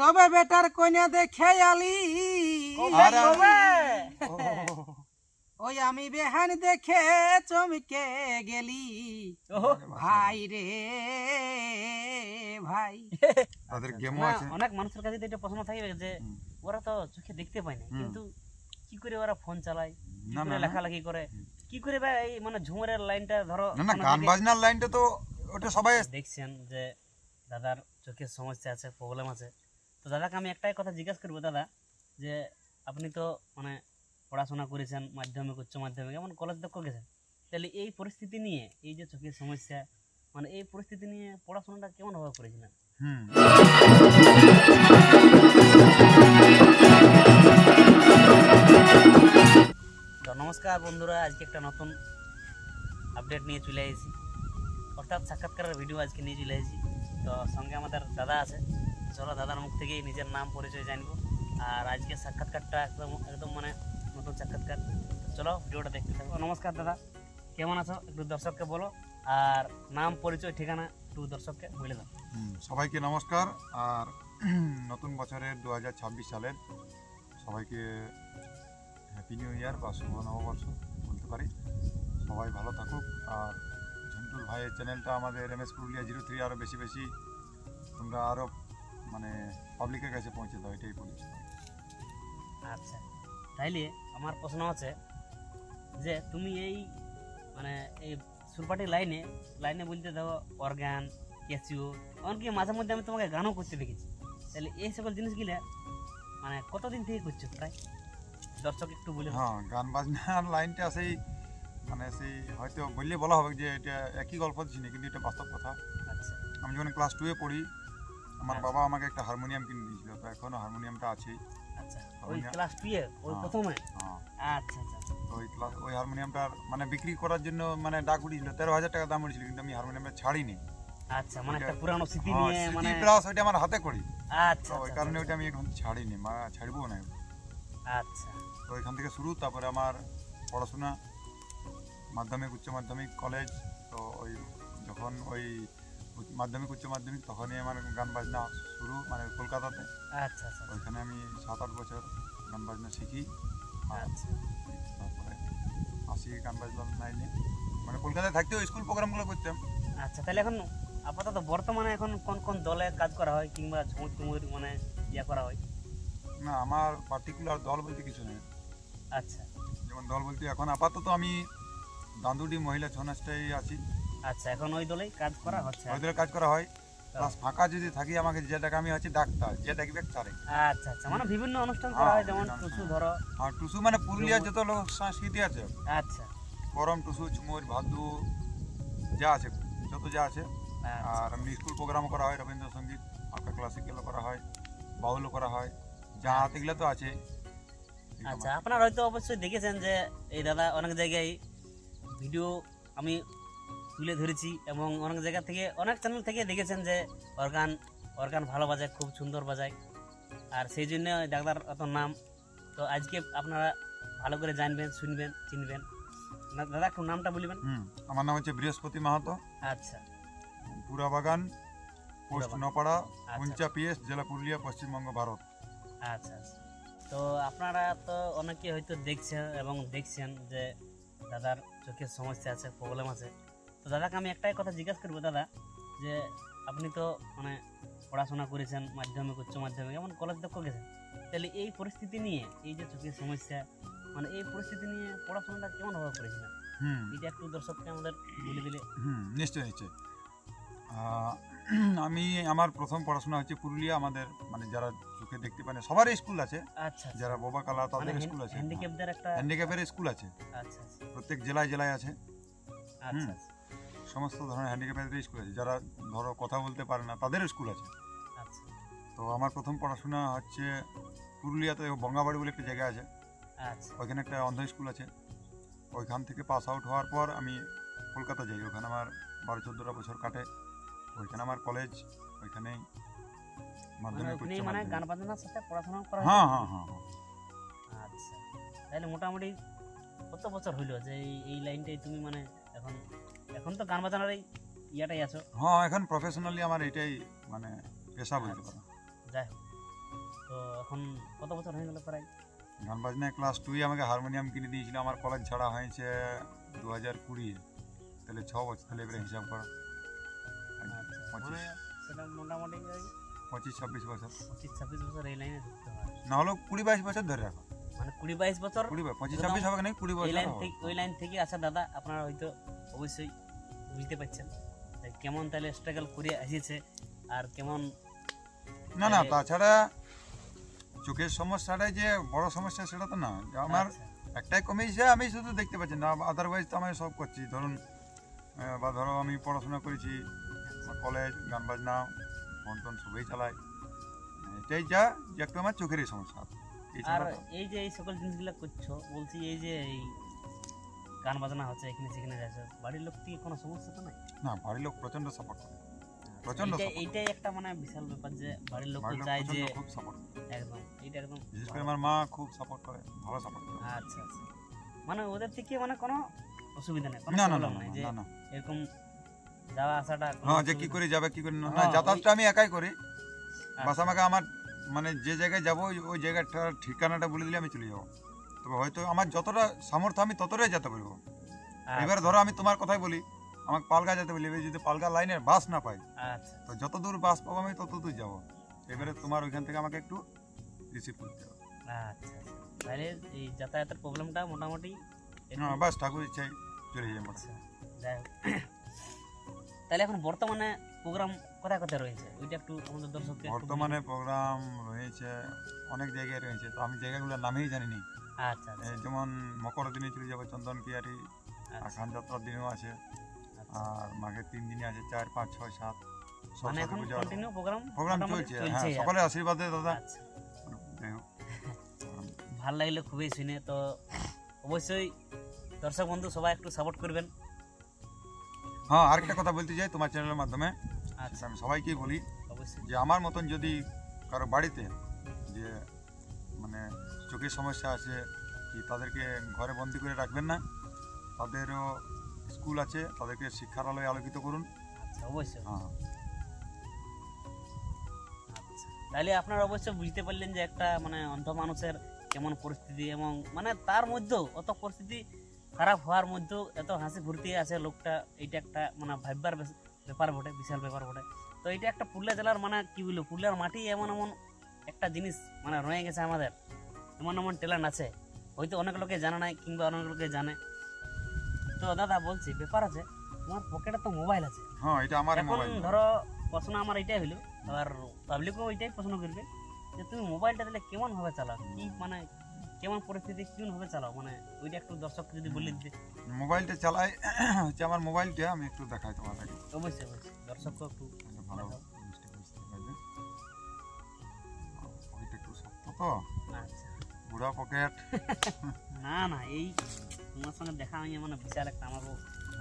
তবে বেটার কইনা দেখে আলি ওই আমি বেহান দেখে চমকে গেলি ভাই রে ভাই। তাদের গেমও আছে। অনেক মানুষের কাছে এটা প্রশ্ন থাকবে যে ওরা তো চোখে দেখতে পায় না, কিন্তু কি করে ওরা ফোন চালায়, কি করে লেখালেখি করে, কি করে ভাই এই মানে ঝুমুরের লাইনটা ধরো না গান বাজনার লাইনটা তো ওটা সবাই দেখছেন যে দাদার চোখের সমস্যা আছে, প্রবলেম আছে। তো দাদাকে আমি একটাই কথা জিজ্ঞাসা করবো, দাদা যে আপনি তো মানে পড়াশোনা করেছেন মাধ্যমিক, উচ্চ মাধ্যমিক, এমন কলেজ তক গেছেন, তাহলে এই পরিস্থিতি নিয়ে, এই যে চোখের সমস্যা, মানে এই পরিস্থিতি নিয়ে পড়াশোনাটা কেমন ভাবে করেছিলেন? তো নমস্কার বন্ধুরা, আজকে একটা নতুন আপডেট নিয়ে চলে এসেছি, অর্থাৎ সাক্ষাৎকারের ভিডিও আজকে নিয়ে চলে এসেছি। তো সঙ্গে আমাদের দাদা আছে, চলো দাদার মুখ থেকেই নিজের নাম পরিচয় জানবো। আর আজকে সাক্ষাৎকারটা একদম মানে নতুন সাক্ষাৎকার, চলো ভিডিওটা দেখতে থাকবো। নমস্কার দাদা, কেমন আছো একটু দর্শককে বলো, আর নাম পরিচয় ঠিকানা একটু দর্শককে বলে দাও। সবাইকে নমস্কার। আর নতুন বছরের 2026 সালের সবাইকে হ্যাপি নিউ ইয়ার বা শুভ নববর্ষ বলতে পারি। সবাই ভালো থাকুক। আর ঝন্টুর ভাইয়ের চ্যানেলটা আমাদের MS পুরুলিয়া 03 আরও বেশি বেশি তোমরা আরও মানে পাবলিকের কাছে পৌঁছে দাও, এটাই বলছি। আচ্ছা, তাইলে আমার প্রশ্ন আছে যে তুমি এই মানে এই সুরপাটি লাইনে বলতে দেখো অর্গান, ক্যাসিও, এমনকি মাঝে মধ্যে আমি তোমাকে গানও করতে দেখেছি। তাহলে এই সকল জিনিসগুলো মানে কতদিন থেকে করছো প্রায়, দর্শক একটু বলে। হ্যাঁ, গান বাজনার লাইনটা সেই মানে সেই হয়তো বললে বলা হবে যে এটা একই গল্প দিচ্ছি না, কিন্তু এটা বাস্তব কথা। আচ্ছা, আমি যখন ক্লাস 2-এ পড়ি, আমার বাবা আমাকে একটা হারমোনিয়াম কিনে দিয়েছিল, তো এখনও হারমোনিয়ামটা আছেই। আচ্ছা, ওই ক্লাস 2-এ ওই প্রথমে। আচ্ছা আচ্ছা, তো ওই হারমোনিয়ামটার মানে বিক্রি করার জন্য মানে ডাক উঠেছিল, 13,000 টাকা দাম উঠেছিল, কিন্তু আমি হারমোনিয়ামটা ছাড়িনি। আচ্ছা, মানে একটা পুরানো স্মৃতি নিয়ে মানে প্লাস ওইটা আমার হাতে করি। আচ্ছা, ওই কারণে ওইটা আমি এখন ছাড়িনি, ছাড়বো না। আচ্ছা, তো ওইখান থেকে শুরু। তারপরে আমার পড়াশোনা মাধ্যমিক, উচ্চ মাধ্যমিক, কলেজ। তো ওই যখন ওই মাধ্যমিক উচ্চ মাধ্যমিক তখনই আমার গান বাজনা শুরু, মানে কলকাতাতে। আচ্ছা আচ্ছা, ওইখানে আমি 7-8 বছর গান বাজনা শিখি। আচ্ছা, তারপরে আসি গান বাজনা লাইনে, মানে কলকাতায় থাকতেও স্কুল প্রোগ্রামগুলো করতাম। আচ্ছা, তাহলে এখন আপাতত বর্তমানে এখন কোন কোন দলে কাজ করা হয় কিংবা ঝুমুর মানে ইয়া করা হয়? না, আমার পার্টিকুলার দল বলতে কিছু নেই। আচ্ছা, যেমন দল বলতে এখন আপাতত আমি দান্দুডি মহিলা ছৌ নাচটাই আছি। আচ্ছা, এখন ওই দলেই কাজ করা হচ্ছে। ওই দলে কাজ করা হয়। প্লাস ফাঁকা যদি থাকি, আমাকে যে ডাকে, আমি হচ্ছে ডাক্তার, যে ডাকবে তারে। আচ্ছা আচ্ছা, মানে বিভিন্ন অনুষ্ঠান করা হয়, যেমন টুসু ধরো। আর টুসু মানে পুরুলিয়ার যত লোক সংস্কৃতি আছে, আচ্ছা, করম, টুসু, ঝুমুর, ভাদু যা আছে, যত যা আছে। আর এমনি স্কুল প্রোগ্রামও করা হয়, রবীন্দ্রসঙ্গীত, হালকা ক্লাসিক্যালও করা হয়, বাউলও করা হয়, যা হাত এগুলো তো আছে। আচ্ছা, আপনারা হয়তো অবশ্যই দেখেছেন যে এই দাদা অনেক জায়গায় ভিডিও আমি তুলে ধরেছি, এবং অনেক জায়গা থেকে অনেক চ্যানেল থেকে দেখেছেন যে অর্গান ভালো বাজায়, খুব সুন্দর বাজায়, আর সেই জন্য দাদার অত নাম। তো আজকে আপনারা ভালো করে জানবেন, শুনবেন, চিনবেন। দাদা একটু নামটা বলবেন? আমার নাম হচ্ছে বৃহস্পতি মাহাতো। আচ্ছা, পুরাবাগান, পোস্ট নপাড়া, পুঞ্চা PS, জেলা পুরুলিয়া, পশ্চিমবঙ্গ, ভারত। আচ্ছা আচ্ছা, তো আপনারা তো অনেকে হয়তো দেখছেন যে দাদার চোখের সমস্যা আছে, প্রবলেম আছে। তো দাদাকে আমি একটাই কথা জিজ্ঞাসা করবো, দাদা যে আপনি তো মানে পড়াশোনা করেছেন মাধ্যমিক, উচ্চ মাধ্যমিক, এমন কলেজ তক গেছেন, তাহলে এই পরিস্থিতি নিয়ে, এই যে চোখের সমস্যা, মানে এই পরিস্থিতি নিয়ে পড়াশোনাটা কেমন ভাবে করেছিলেন, এটা একটু দর্শককে আমাদের বলে দিলে। নিশ্চয় নিশ্চয়। আমি আমার প্রথম পড়াশোনা হচ্ছে পুরুলিয়া। আমাদের মানে যারা চোখে দেখতে পায় না সবার স্কুল আছে। আচ্ছা, যারা বোবা কালা তাদের স্কুল আছে, হ্যান্ডিক্যাপের স্কুল আছে। আচ্ছা, প্রত্যেক জেলায় জেলায় আছে। আচ্ছা, সমস্ত ধরনের হ্যান্ডিক্যাপের স্কুল আছে। যারা ধরো কথা বলতে পারে না তাদের স্কুল আছে। আচ্ছা, তো আমার প্রথম পড়াশোনা হচ্ছে পুরুলিয়াতে বঙ্গাবাড়ি বলে একটা জায়গা আছে, আচ্ছা, ওইখানে একটা অন্ধ স্কুল আছে। ওইখান থেকে পাস আউট হওয়ার পর আমি কলকাতা যাই, ওখানে আমার 12-14 বছর কাটে। ওইখানে আমার কলেজ, ওইখানেই মাধ্যমিক, উচ্চ মানে মাধ্যমিক। গান বাজনার সাথে পড়াশোনা করা। হ্যাঁ হ্যাঁ হ্যাঁ। আচ্ছা, তাহলে মোটামুটি কত বছর হইলো যে এই লাইনটাই তুমি মানে এখন তো গান বাজনার এই ইয়াটাই আছো? হ্যাঁ, এখন প্রফেশনালি আমার এটাই মানে পেশা বলতে পারো। যাই হোক, তো এখন কত বছর হয়ে গেল প্রায়? গান বাজনায় ক্লাস 2 আমাকে হারমোনিয়াম কিনে দিয়েছিল। আমার কলেজ ছাড়া হয়েছে 2020, তাহলে 6 বছর, তাহলে এবারে হিসাব করো। আচ্ছা, 25, মানে সেটা মোটামুটি ওই 25-26 বছর, 25-26 বছর এই লাইনে ঢুকতে হয়, না হলেও 20-22 বছর ধরে রাখো। মানে 20-22 বছর 25-26 হবে না, 20 এই বছর লাইন হবে। থেকে, ওই লাইন থেকে আসা দাদা আপনারা হয়তো অবশ্যই বুঝতে পারছেন যে কেমন তাহলে স্ট্রাগল করে আসিয়েছে আর কেমন। না না, তাছাড়া চোখের সমস্যাটাই যে বড় সমস্যা সেটা তো না। আমার আচ্ছা, একটাই কমেছে, আমি শুধু দেখতে পাচ্ছি না, আদারওয়াইজ তো আমি সব করছি। ধরুন বা ধরো আমি পড়াশোনা করেছি, কলেজ, গান বাজনা, ফোন টোন সবই চালাই। এটাই যা যে একটু আমার চোখেরই সমস্যা। আর এছাড়া তো- এই যে এই সকল জিনিসগুলো করছো, বলছি এই যে এই গান বাজনা হচ্ছে এখানে সেখানে যাচ্ছে, বাড়ির লোক থেকে কোনো সমস্যা তো নাই? না, বাড়ির লোক প্রচন্ড সাপোর্ট করে, প্রচন্ড এইটাই support। এইটাই একটা মানে বিশাল ব্যাপার যে বাড়ির লোক বাড়ির লোক চায় যে প্রচন্ড খুব সাপোর্ট করে, একদম এইটা একদম বিশেষ করে আমার মা খুব সাপোর্ট করে, ভালো সাপোর্ট করে। আচ্ছা আচ্ছা, মানে ওদের থেকে মানে কোনো অসুবিধা নেই, কোনো না না না প্রবলেম না নেই যে না না, এরকম যাওয়া আসাটা কোনো হ্যাঁ, যে কি অসুবিধা করে যাবে কি করে না, হ্যাঁ, যাতায়াতটা আমি একাই করি। নেই। বাস আমাকে আমার মানে যে জায়গায় যাবো ওই জায়গাটার ঠিকানাটা বলে দিলে আমি চলে যাবো। তবে হয়তো আমার যতটা সামর্থ্য আমি ততটাই যেতে পারবো। আচ্ছা, এবার ধরো আমি তোমার কথাই বলি, আমাকে পালগা যেতে বলি, এবার যদি পালগা লাইনের বাস না পাই, আচ্ছা তো যত দূর বাস পাবো আমি তত দূর যাবো। এবারে তোমার ওইখান থেকে আমাকে একটু রিসিভ করতে হবে। আচ্ছা, তাহলে এই যাতায়াতের প্রবলেমটা মোটামুটি একটু- হ্যাঁ, বাস ঠাকুর ইচ্ছাই চলে যাই মোটামুটি। আচ্ছা, যাই হোক। তাহলে এখন বর্তমানে প্রোগ্রাম কোথায় কোথায় রয়েছে ওইটা একটু আমাদের দর্শককে একটু বর্তমানে প্রোগ্রাম রয়েছে অনেক জায়গায় রয়েছে, তো আমি জায়গাগুলোর নামেই জানি নি। বলুন। আচ্ছা আচ্ছা যেমন মকর দিনে চলে যাবো চন্দন কিয়ারি, আর আচ্ছা, খান যাত্রার দিনেও আছে, আচ্ছা। আর মাঘের 3 দিনে আছে, 4, 5, 6, 7 মানে এখন কন্টিনিউ প্রোগ্রাম প্রোগ্রাম চলছে। হ্যাঁ, সকলের আশীর্বাদে দাদা। আচ্ছা, যাই হোক, ভালো লাগলো খুবই শুনে। তো অবশ্যই দর্শক বন্ধু সবাই একটু সাপোর্ট করবেন। হ্যাঁ, আরেকটা কথা বলতে চাই তোমার চ্যানেলের মাধ্যমে, আচ্ছা, সেটা আমি সবাইকেই বলি অবশ্যই। যে আমার মতন যদি কারো বাড়িতে যে মানে চোখের সমস্যা আছে, কি তাদেরকে ঘরে বন্দি করে রাখবেন না, তাদেরও স্কুল আছে, তাদেরকে শিক্ষার আলোয় আলোকিত করুন। আচ্ছা, অবশ্যই। হ্যাঁ, আচ্ছা, তাহলে আপনারা অবশ্যই বুঝতে পারলেন যে একটা মানে অন্ধ মানুষের কেমন পরিস্থিতি, এবং মানে তার মধ্যেও অত পরিস্থিতি খারাপ হওয়ার মধ্যেও এত হাসি ফুর্তি আছে লোকটা, এটা একটা মানে ভাববার ব্যাপার বটে, বিশাল ব্যাপার বটে। তো এটা একটা পুরুলিয়া জেলার মানে কি বলবো, পুরুলিয়ার মাটি এমন এমন একটা জিনিস মানে রয়ে গেছে আমাদের, এমন এমন ট্যালেন্ট আছে, হয়তো অনেক লোকে জানে নাই কিংবা অনেক লোকে জানে। তো দাদা বলছি ব্যাপার আছে, তোমার পকেটে তো মোবাইল আছে, হ্যাঁ, এটা আমার এখন মোবাইল। ধরো প্রশ্ন আমার এটাই হলো, আর পাবলিকও ওইটাই প্রশ্ন করবে যে তুমি মোবাইলটা দিলে কেমন ভাবে চালাও, কি মানে কেমন পরিস্থিতি কেমন ভাবে চালাও, মানে ওইটা একটু দর্শককে যদি বলে দিতে। মোবাইলটা চালাই হচ্ছে আমার মোবাইলটা, আমি একটু দেখাই তোমাদেরকে, অবশ্যই অবশ্যই দর্শককে একটু ভালো দেখাও। জিনিসটা বুঝতে পারবে। ওইটা একটু শক্ত তো, আচ্ছা, বুড়া পকেট। না না, এই তোমার সঙ্গে দেখা আমি মানে বিশাল একটা আমারও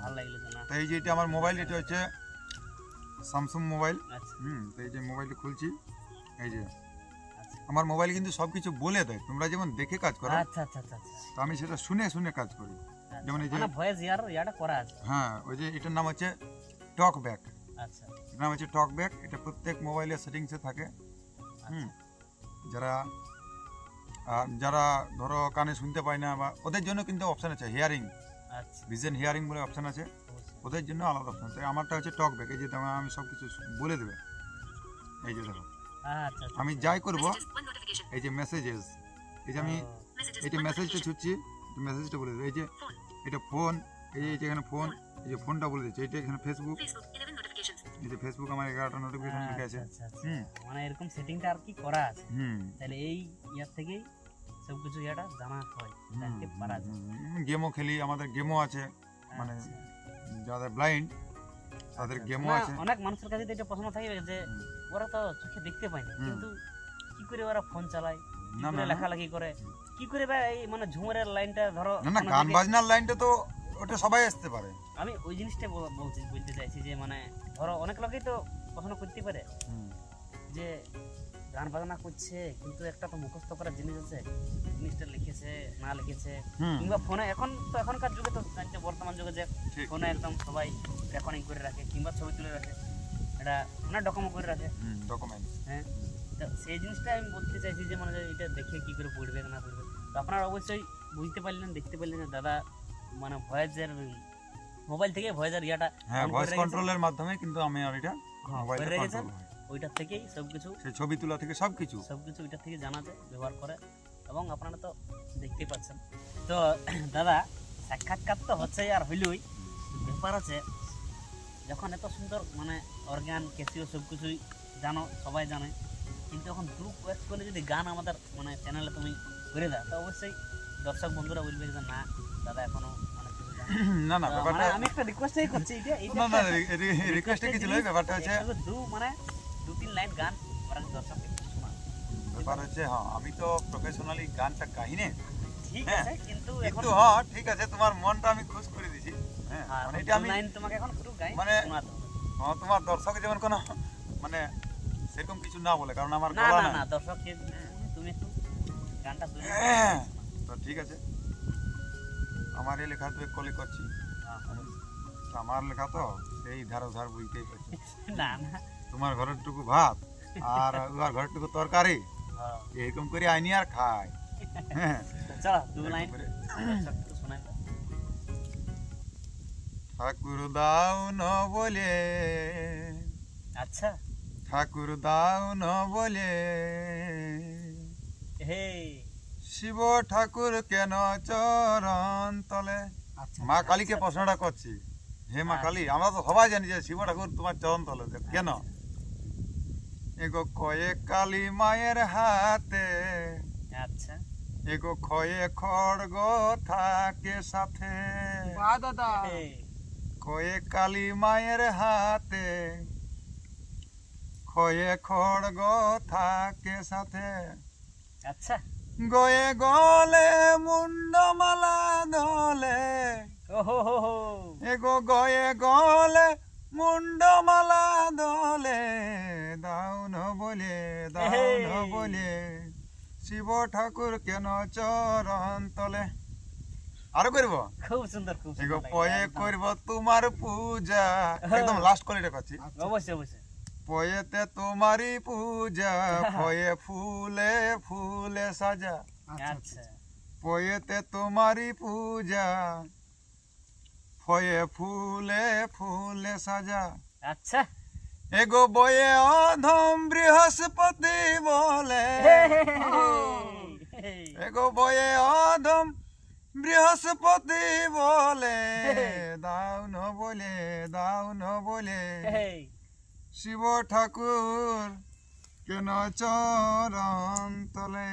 ভালো লাগলো যে না। তো এই যে এটা আমার মোবাইল, এটা হচ্ছে স্যামসাং মোবাইল। আচ্ছা তো এই যে মোবাইলটা খুলছি, এই যে আচ্ছা আমার মোবাইল কিন্তু সবকিছু বলে দেয়, তোমরা যেমন দেখে কাজ করো, আচ্ছা আচ্ছা আচ্ছা আচ্ছা, তো আমি সেটা শুনে শুনে কাজ করি। যেমন এই যে- মানে ভয়েস ইয়াটা করা আছে। হ্যাঁ, ওই যে এটার নাম হচ্ছে টক ব্যাক, আচ্ছা এটার নাম হচ্ছে টক ব্যাক। এটা প্রত্যেক মোবাইলের সেটিংসে থাকে। আচ্ছা যারা যারা ধরো কানে শুনতে পায় না, বা ওদের জন্য কিন্তু অপশান আছে, হিয়ারিং, আচ্ছা, ভিজন হিয়ারিং বলে অপশান আছে, অবশ্যই। ওদের জন্য আলাদা অপশান। তাই আমারটা হচ্ছে টক ব্যাক, এই যে আমি সব কিছু বলে দেবে। এই যে দেখো, আচ্ছা আচ্ছা, আমি যাই করব, এই যে মেসেজেস, এই যে আমি ও, এই যে মেসেজটা ছুটছি, মেসেজটা বলে দেবে। এই যে এটা ফোন, এই যে এখানে ফোন, এই যে ফোনটা বলে দিচ্ছে। এইটা এখানে ফেসবুক, এই যে ফেসবুক আমার 11টা নোটিফিকেশন লিখে আছে। আচ্ছা, আচ্ছা, হুম মানে এরকম সেটিংটা আর কি করা আছে, হুম তাহলে এই ইয়ার থেকেই সব কিছু ইয়াটা জানা হয়, জানতে পারা যায়। গেমও খেলি, আমাদের গেমও আছে, মানে আচ্ছা, যাদের ব্লাইন্ড তাদের আচ্ছা, গেমও না, আছে। অনেক মানুষের কাছে তো এটা প্রশ্ন থাকবে যে হুম। ওরা তো চোখে দেখতে পায় না, হুম। কিন্তু কি করে ওরা ফোন চালায়, কি না করে না না, লেখালেখি করে, কি করে বা এই মানে ঝুমুরের লাইনটা ধরো না না, কোনো গান দিকে- বাজনার লাইনটা তো ওটা সবাই আসতে পারে। আমি ওই জিনিসটা বলতে চাইছি যে মানে ধরো অনেক লোকেই তো প্রশ্ন করতে পারে হুম। যে গান বাজনা করছে কিন্তু একটা তো মুখস্থ করার জিনিস আছে, জিনিসটা লিখেছে না লিখেছে, হুম, কিংবা ফোনে এখন তো এখনকার যুগে তো জানছে, বর্তমান যুগে যে ঠিক। ফোনে একদম সবাই রেকর্ডিং করে রাখে কিংবা ছবি তুলে রাখে, এটা মানে ডকুমেন্ট করে রাখে। ডকুমেন্টস। হ্যাঁ, তো সেই জিনিসটা আমি বলতে চাইছি যে মানে যে এটা দেখে কি করে পড়বে না পড়বে। তো আপনারা অবশ্যই বুঝতে পারলেন, দেখতে পারলেন যে দাদা মানে ভয়েসের মোবাইল থেকে ভয়েসের ইয়াটা হ্যাঁ, on করে ভয়েস রেখেছেন। কন্ট্রোলের মাধ্যমে কিন্তু আমি আর এটা হ্যাঁ, মোবাইলে করে রেখেছেন। কন্ট্রোল হয়। ওইটা থেকেই সবকিছু সেই ছবি তোলা থেকে সবকিছু। ওইটা থেকে জানা যায়, ব্যবহার করে। এবং আপনারা তো দেখতেই পাচ্ছেন। তো দাদা সাক্ষাৎকার তো হচ্ছে আর হইলই, ব্যাপার আছে যখন এত সুন্দর মানে অর্গান ক্যাসিও সব কিছুই জানো, সবাই জানে, কিন্তু এখন গ্রুপ ওয়ার্ক করে যদি গান আমাদের মানে চ্যানেলে তুমি করে দাও, তো অবশ্যই দর্শক বন্ধুরা বলবে যে না দাদা এখনো অনেক কিছু জানে। না না, তো ব্যাপারটা মানে আমি একটা রিকোয়েস্টই করছি, না না, রিকোয়েস্টে কি ছিল, ব্যাপারটা হচ্ছে মানে 2-3 লাইন গান ওরা দর্শককে একটু শোনা। ব্যাপার হচ্ছে হ্যাঁ, আমি তো প্রফেশনালি গানটা গাইনি, ঠিক হ্যাঁ, আছে, কিন্তু এখন কিন্তু হ্যাঁ ঠিক আছে, তোমার মনটা আমি খুশ করে দিছি। হ্যাঁ, হ্যাঁ, মানে এটা 2 আমি লাইন তোমাকে এখন একটু গাই মানে শোনাতে হবে। তোমার দর্শক যেমন কোনো মানে সেরকম কিছু না বলে, কারণ আমার না গলা না নাই। না, দর্শককে তুমি একটু গানটা তুলে তো ঠিক আছে, আমার এই লেখা তো কলি করছি, তো আমার লেখা তো সেই ধার ধার বুঝতেই পারছি। না না, তোমার ঘরের টুকু ভাত আর ওর ঘরের টুকু তরকারি, হ্যাঁ। এরকম করে আইনি আর খাই। হ্যাঁ, তো চলো 2 লাইন এরকম করে। দর্শককে শোনাই দাও। ঠাকুর দাও ন বলে, আচ্ছা, ঠাকুর দাও ন বলে, হে শিব ঠাকুর কেন চরণ তলে। আচ্ছা মা কালীকে প্রশ্নটা করছি, হে মা কালী, আমরা তো সবাই জানি যে শিব ঠাকুর তোমার চরণ তলে, কেন? এগো কয়ে কালী মায়ের হাতে, আচ্ছা, এগো খয়ে খড়গ থাকে সাথে। বাহ দাদা, হে কয়ে কালী মায়ের হাতে, খয়ে খড়গ থাকে সাথে। আচ্ছা, গয়ে গলে মুন্ডমালা দলে, ওহো হো হো, এগো গয়ে গলে মুন্ডমালা দলে, দাও ন বলে, দাও ন বলে, শিব ঠাকুর কেন চরণ তলে। আরো করব, খুব সুন্দর, খুব এগো সুন্দর পয়ে লাগে, একদম। করব তোমার পূজা, একদম লাস্ট কোয়ালিটি করছি। অবশ্যই অবশ্যই, পয়েতে তোমারই পূজা, ফয়ে ফুলে ফুলে সাজা। আচ্ছা, পয়েতে তোমারই পূজা, ফয়ে ফুলে ফুলে সাজা। আচ্ছা, এগো বয়ে অধম বৃহস্পতি বলে, হে হে হে হে, এগো বয়ে অধম বৃহস্পতি বলে, দাও ন বলে, দাও ন বলে, হে, শিব ঠাকুর কেন চরণ তলে।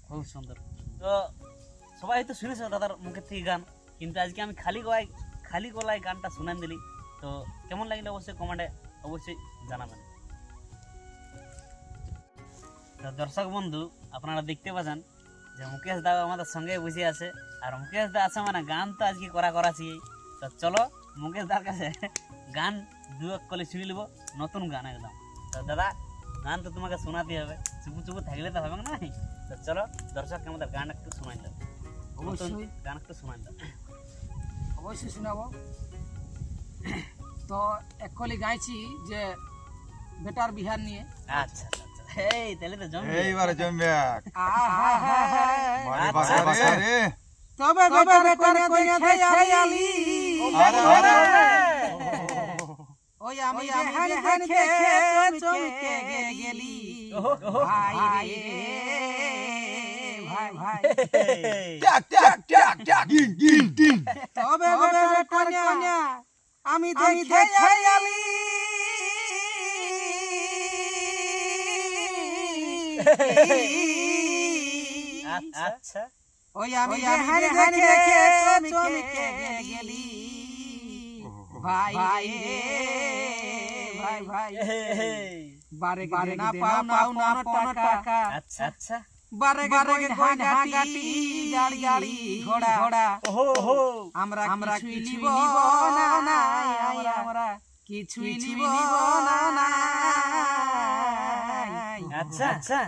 খুব সুন্দর। তো সবাই তো শুনেছো দাদার মুখের থেকে গান, কিন্তু আজকে আমি খালি গলায় গানটা শুনান দিলি। তো কেমন লাগলো অবশ্যই কমেন্টে অবশ্যই জানাবেন। তো দর্শক বন্ধু, আপনারা দেখতে পাচ্ছেন যে মুকেশ দা আমাদের সঙ্গে বসে আছে, আর মুকেশ দা আছে মানে গান তো আজকে করাছি। তো চলো মুকেশ দার কাছে গান 2 কলে শুনে নেবো, নতুন গান একদম। তো দাদা গান তো তোমাকে শোনাতে হবে, চুপু চুপু থাকলে তো হবে না। তো চলো দর্শককে আমাদের গান একটু শোনাই দাও, নতুন অবশ্যই গান একটু শোনাই দাও। অবশ্যই শোনাবো। তো একলি গাইছি যে বেটার বিহার নিয়ে। আচ্ছা আচ্ছা আচ্ছা, এই তাহলে তো জমবে। এইবারে জমবে মারে আচ্ছা, বাসা রে। তবে বেটার কোনে দেখে আলি, আরে আরে ওই আমি বেহান দেখে চমকে গেলি, ওহো, ওহো। ভাই রে ভাই ভাই। টাক টাক টাক টাক ডিং ডিং ডিং। তবে বেটার কোনে আমি দেখে আলি, আচ্ছা, ওই আমি বেহান দেখে চমকে গেলি, ভাই রে ভাই ভাই। বারে বারে না পাও না কোনো টাকা, আচ্ছা আচ্ছা, বারে বারে হাগাটি গাড়ি ঘোড়া ঘোড়া, ওহো ওহো, আমরা কিছুই নিব না, আমরা কিছুই নিব না। আচ্ছা আচ্ছা,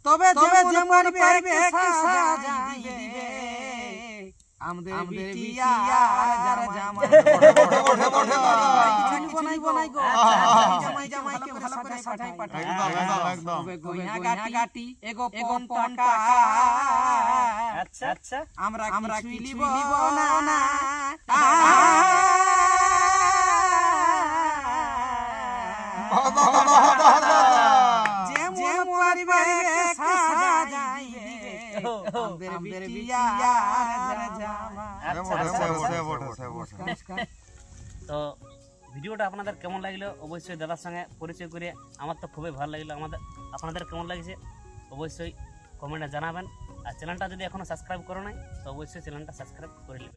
তবে যেমন পারবে সাজাই দিবে, আমাদের বিটিয়ার জামাই কিছু বনাই গো জামাইকে ভালো করে সাজাই পাঠাই একদম গয়না গাটি এগো পন টাকা আচ্ছা আচ্ছা আমরা কিছুই লিব না যে মরিবে সাজাইবে আমাদের বিটিয়ার জামাই তো ভিডিওটা আপনাদের কেমন লাগলো অবশ্যই দাদার সঙ্গে পরিচয় করে আমার তো খুবই ভালো লাগলো। আপনাদের কেমন লাগছে অবশ্যই কমেন্টে জানাবেন। আর চ্যানেলটা যদি এখনো সাবস্ক্রাইব করো নাই তো অবশ্যই চ্যানেলটা সাবস্ক্রাইব করে নেবেন।